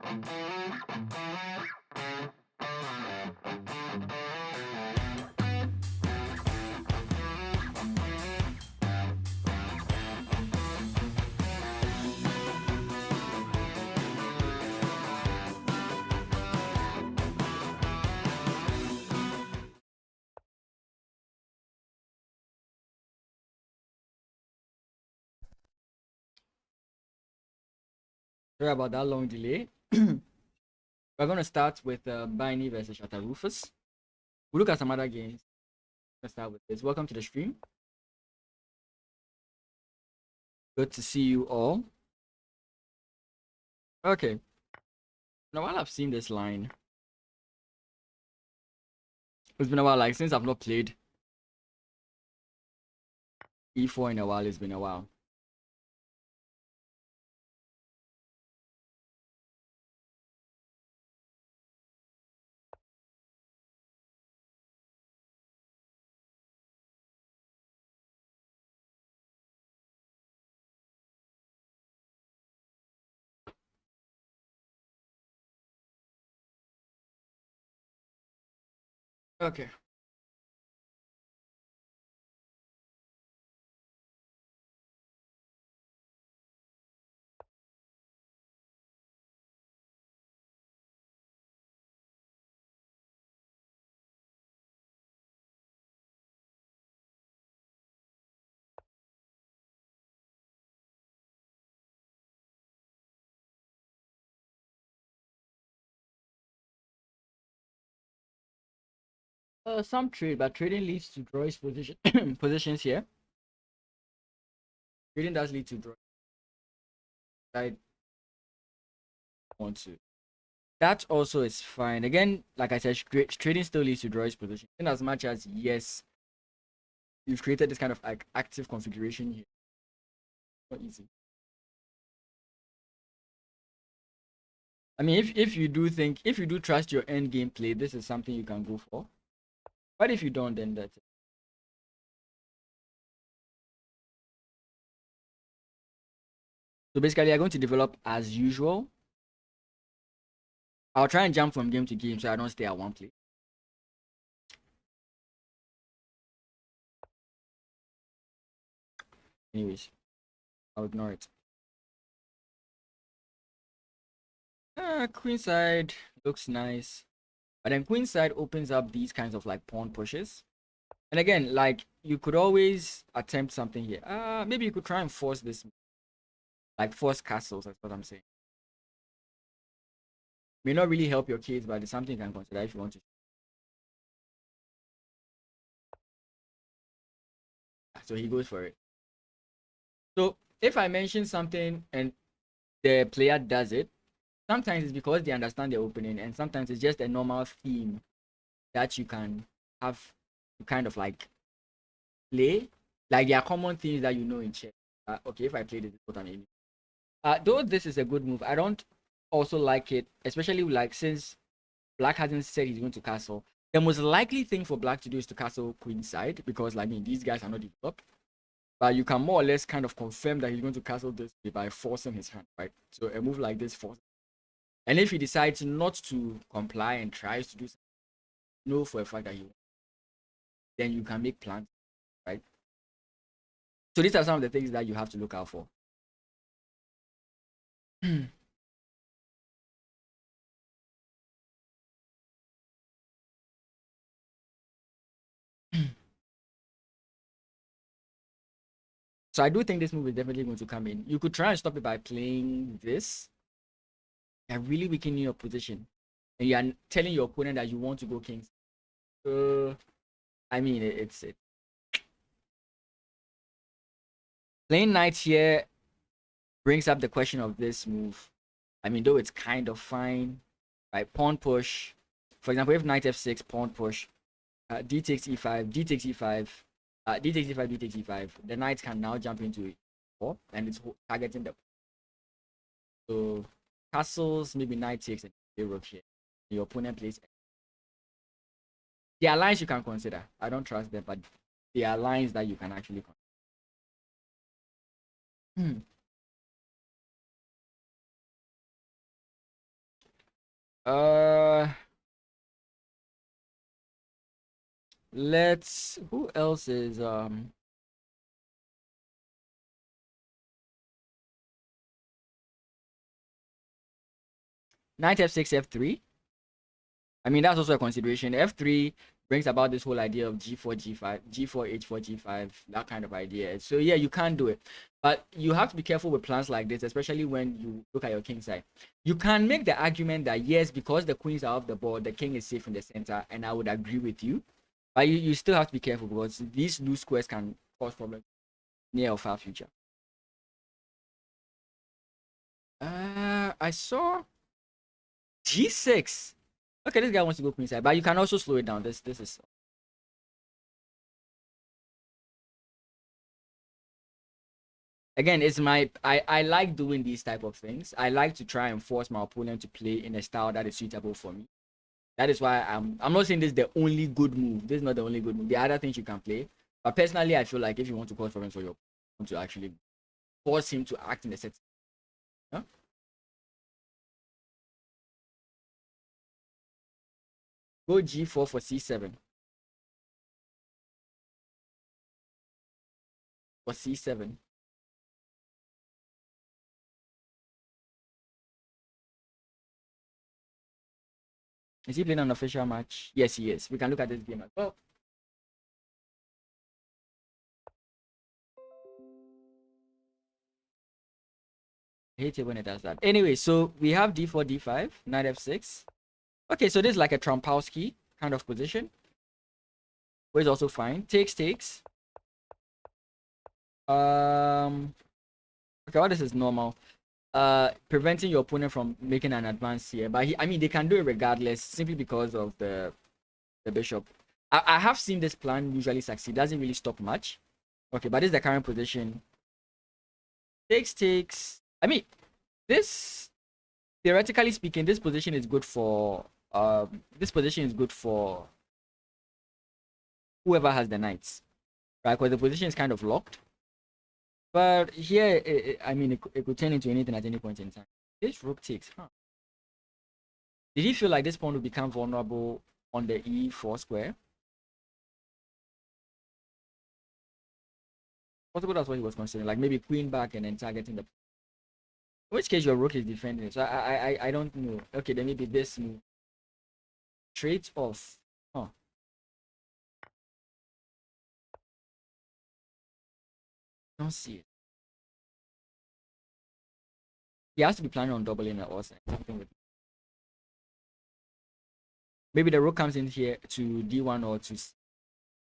Sorry about that long delay. We're going to start with Biney versus Shatta Rufus. We'll look at some other games. Let's start with this. Welcome to the stream. Good to see you all. Okay. Now, while I've seen this line, it's been a while, like since I've not played E4 in a while, it's been a while. Okay. Some trade, but trading leads to draws positions here. Trading does lead to draw. I want to. That also is fine. Again, like I said, trading still leads to draws position. In as much as yes, you've created this kind of like active configuration here. Not easy. I mean, if you do trust your end game play, this is something you can go for. But if you don't, then that's it. So basically, you're going to develop as usual. I'll try and jump from game to game so I don't stay at one place. Anyways, I'll ignore it. Queenside looks nice. But then queenside opens up these kinds of like pawn pushes. And again, like you could always attempt something here. Maybe you could try and force this, like force castles. That's what I'm saying. May not really help your kids, but it's something you can consider if you want to. So he goes for it. So if I mention something and the player does it, sometimes it's because they understand the opening, and sometimes it's just a normal theme that you can have to kind of like play. Like there are common themes that you know in chess. Okay, if I play this, is what I'm aiming. Though this is a good move, I don't also like it, especially like since black hasn't said he's going to castle. The most likely thing for black to do is to castle queenside because, like, I mean, these guys are not developed. But you can more or less kind of confirm that he's going to castle this by forcing his hand, right? So a move like this forces. And if he decides not to comply and tries to do something, know for a fact that he won't, then you can make plans, right? So these are some of the things that you have to look out for. So I do think this move is definitely going to come in. You could try and stop it by playing this. You're really weakening your position. And you're telling your opponent that you want to go kings. I mean, it's it. Playing knight here brings up the question of this move. I mean, though it's kind of fine. Right, pawn push. For example, if knight f6, pawn push, d takes e5, d takes e5, d takes e5, d takes e5. The knight can now jump into e4 and it's targeting the. So castles, maybe knight takes and rook here. Your opponent plays. There are lines you can consider. I don't trust them, but there are lines that you can actually consider. Uh, let's. Who else is knight f6 f3? I mean, that's also a consideration. F3 brings about this whole idea of g4 g5, g4 h4 g5, that kind of idea. So yeah, you can't do it, but you have to be careful with plans like this, especially when you look at your king side. You can make the argument that yes, because the queens are off the board, the king is safe in the center, and I would agree with you. But you still have to be careful because these loose squares can cause problems near or far future. I saw g6. Okay, this guy wants to go queen side, but you can also slow it down. This is again, it's my I like doing these type of things. I like to try and force my opponent to play in a style that is suitable for me. That is why I'm not saying this is the only good move. This is not the only good move. There are other things you can play, but personally, I feel like if you want to cause problems for your opponent, to actually force him to act in a set. Huh? Go g4 for c7. For c7. Is he playing an official match? Yes, he is. We can look at this game as well. I hate it when it does that. Anyway, so we have d4, d5, knight f6. Okay, so this is like a Trampowski kind of position, which is also fine. Takes. Okay, well, this is normal. Preventing your opponent from making an advance here, but I mean, they can do it regardless, simply because of the bishop. I have seen this plan usually succeed. Doesn't really stop much. Okay, but this is the current position. Takes. I mean, this, theoretically speaking, this position is good for whoever has the knights, right? Because the position is kind of locked. But here, I mean, it could turn into anything at any point in time. This rook takes, huh? Did he feel like this pawn would become vulnerable on the e4 square? Possible that's what he was considering, like maybe queen back and then targeting the. In which case your rook is defending. So I don't know. Okay, then maybe this move. Trade off. Huh. Don't see it. He has to be planning on doubling it also. Something with. Maybe the rook comes in here to d1 or to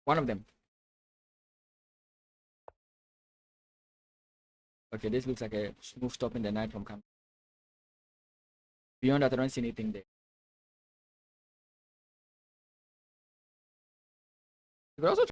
one of them. Okay, this looks like a smooth stopping the knight from coming. Beyond that, I don't see anything there. You could also